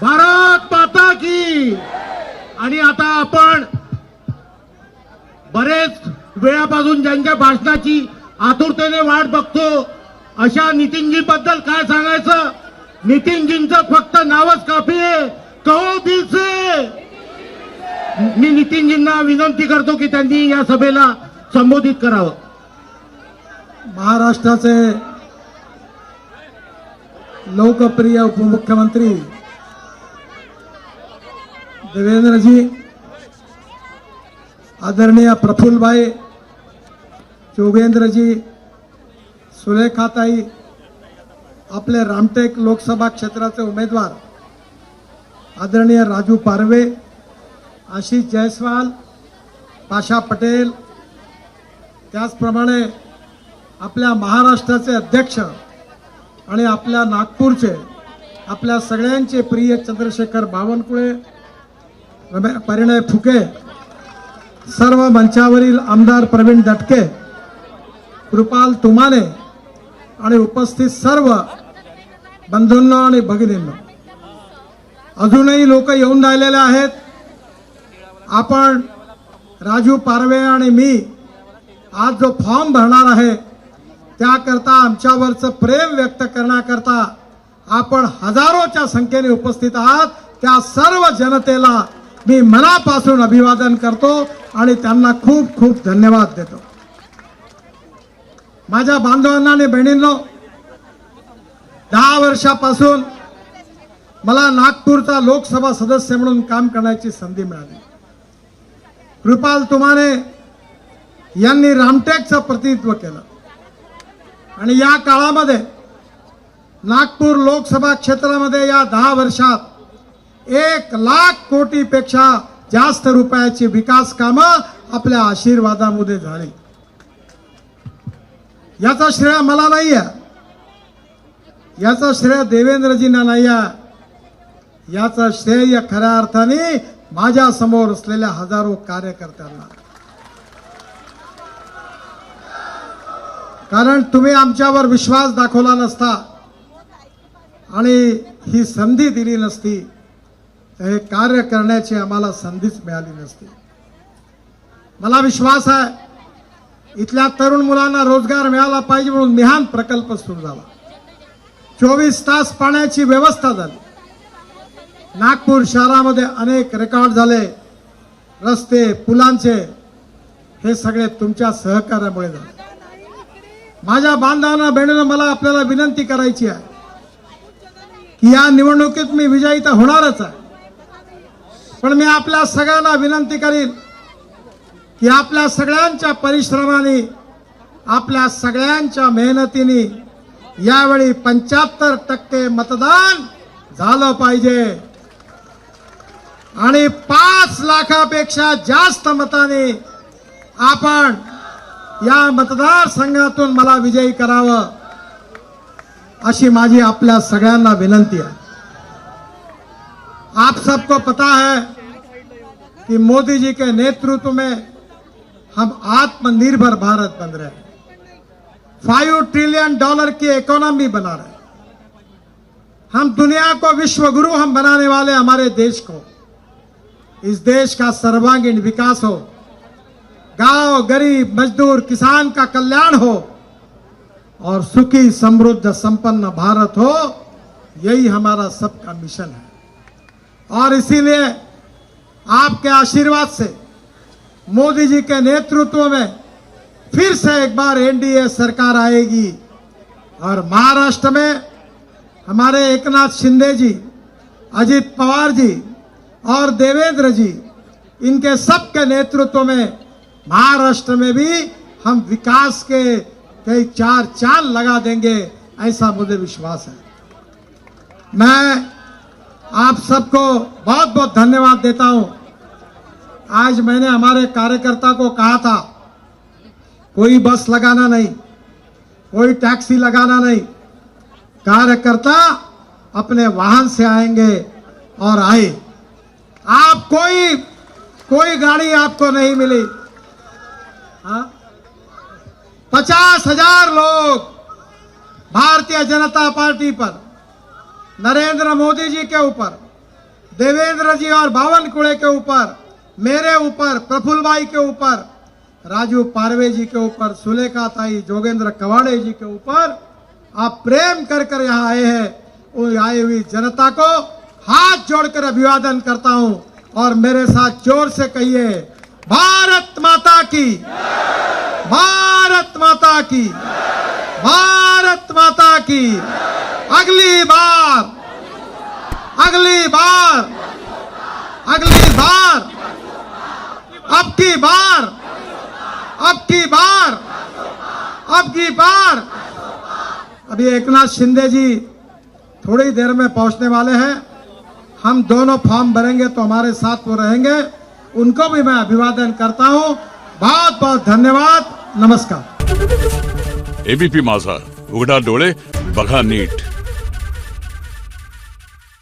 भारत माता की। आणि आता आपण बरेच वेळापासून ज्यांच्या भाषणाची आतुरतेने वाट बघतो अशा नितीनजी बद्दल काय सांगायचं। नितीनजींचं फक्त नावच काफी आहे, कहो दिल से। मी नितीनजींना विनंती करतो की त्यांनी या सभेला संबोधित करावं। महाराष्ट्राचे लोकप्रिय उपमुख्यमंत्री देवेंद्रजी, आदरणीय प्रफुल्लभाई, जोगेंद्रजी, सुलेखाताई, आपले रामटेक लोकसभा क्षेत्राचे उमेदवार आदरणीय राजू पारवे, आशिष जयस्वाल, पाशा पटेल, त्याचप्रमाणे आपल्या महाराष्ट्राचे अध्यक्ष आणि आपल्या नागपूरचे आपल्या सगळ्यांचे प्रिय चंद्रशेखर बावनकुळे, परिणय फुके, सर्व मंचावरील आमदार प्रवीण दटके, कृपाल तुमाने आणि उपस्थित सर्व बंधूंनो आणि भगिनींनो, अजूनही लोक येऊन राहिलेले आहेत। आपण राजू पारवे आणि मी आज जो फॉर्म भरणार आहे त्याकरता आमच्यावरचं प्रेम व्यक्त करण्याकरता आपण हजारोच्या संख्येने उपस्थित आहात। त्या सर्व जनतेला मी मनापासून अभिवादन करतो आणि त्यांना खूप खूप धन्यवाद देतो। माझ्या बांधवांना आणि बहिणींनो, 10 वर्षापासून मला नागपूरचा लोकसभा सदस्य म्हणून काम करण्याची संधी मिळाली। कृपाल तुमाने यांनी रामटेकचं प्रतिनिधित्व केलं आणि या काळामध्ये नागपूर लोकसभा क्षेत्रामध्ये या 10 वर्षात 1,00,000 कोटीपेक्षा जास्त रुपयाची विकास कामं आपल्या आशीर्वादामध्ये झाली। याचा श्रेय मला नाही आहे, याचा श्रेय देवेंद्रजींना नाही आहे, याचा श्रेय खऱ्या अर्थाने माझ्या समोर असलेल्या हजारो कार्यकर्त्यांना। कारण तुम्ही आमच्यावर विश्वास दाखवला नसता आणि ही संधी दिली नसती तर हे कार्य करण्याची आम्हाला संधीच मिळाली नसती। मला विश्वास आहे इथल्या तरुण मुलांना रोजगार मिळाला पाहिजे म्हणून मिहान प्रकल्प सुरू झाला, 24 तास पाण्याची व्यवस्था झाली, नागपूर शहरामध्ये अनेक रेकॉर्ड झाले, रस्ते पुलांचे, हे सगळे तुमच्या सहकार्यामुळे झाले। माझ्या बांधवांना बहिणींना मला आपल्याला विनंती करायची आहे की या निवडणुकीत मी विजयी तर होणारच आहे, पण मी आपल्या सगळ्यांना विनंती करीन की आपल्या सगळ्यांच्या परिश्रमाने, आपल्या सगळ्यांच्या मेहनतीने यावेळी 75% मतदान झालं पाहिजे आणि 5 लाखापेक्षा जास्त मताने आपण या मतदारसंघातून मला विजयी करावं अशी माझी आपल्या सगळ्यांना विनंती है। आप सबको पता है कि मोदी जी के नेतृत्व में हम आत्मनिर्भर भारत बन रहे हैं, $5 ट्रिलियन की इकोनॉमी बना रहे हैं। हम दुनिया को विश्व गुरु हम बनाने वाले हमारे देश को, इस देश का सर्वांगीण विकास हो, गांव गरीब मजदूर किसान का कल्याण हो और सुखी समृद्ध संपन्न भारत हो, यही हमारा सबका मिशन है। और इसीलिए आपके आशीर्वाद से मोदी जी के नेतृत्व में फिर से एक बार एनडीए सरकार आएगी और महाराष्ट्र में हमारे एकनाथ शिंदे जी, अजित पवार जी और देवेंद्र जी, इनके सबके नेतृत्व में महाराष्ट्र में भी हम विकास के कई 4 चांद लगा देंगे, ऐसा मुझे विश्वास है। मैं आप सबको बहुत बहुत धन्यवाद देता हूं। आज मैंने हमारे कार्यकर्ता को कहा था कोई बस लगाना नहीं, कोई टैक्सी लगाना नहीं, कार्यकर्ता अपने वाहन से आएंगे और आए। आप कोई गाड़ी आपको नहीं मिली। 50,000 लोग भारतीय जनता पार्टी पर, नरेंद्र मोदी जी के ऊपर, देवेंद्र जी और बावनकुळे के ऊपर, मेरे ऊपर, प्रफुल्ल भाई के ऊपर, राजू पारवे जी के ऊपर, सुलेखा ताई, जोगेंद्र कवाड़े जी के ऊपर आप प्रेम कर कर यहाँ आए हैं। उन आई हुई जनता को हाथ जोड़कर अभिवादन करता हूं और मेरे साथ जोर से कहिए, भारत माता की, भारत माता की, भारत माता की। अगली बार, अगली बार, अगली बार, अब की बार, अब की बार, अब की बार। अभी एकनाथ शिंदे जी थोड़ी देर में पहुंचने वाले हैं। हम दोनों फॉर्म भरेंगे तो हमारे साथ वो रहेंगे। उनको भी मैं अभिवादन करता हूं। बहुत बहुत धन्यवाद। नमस्कार। एबीपी माझा, उघडा डोळे बघा नीट।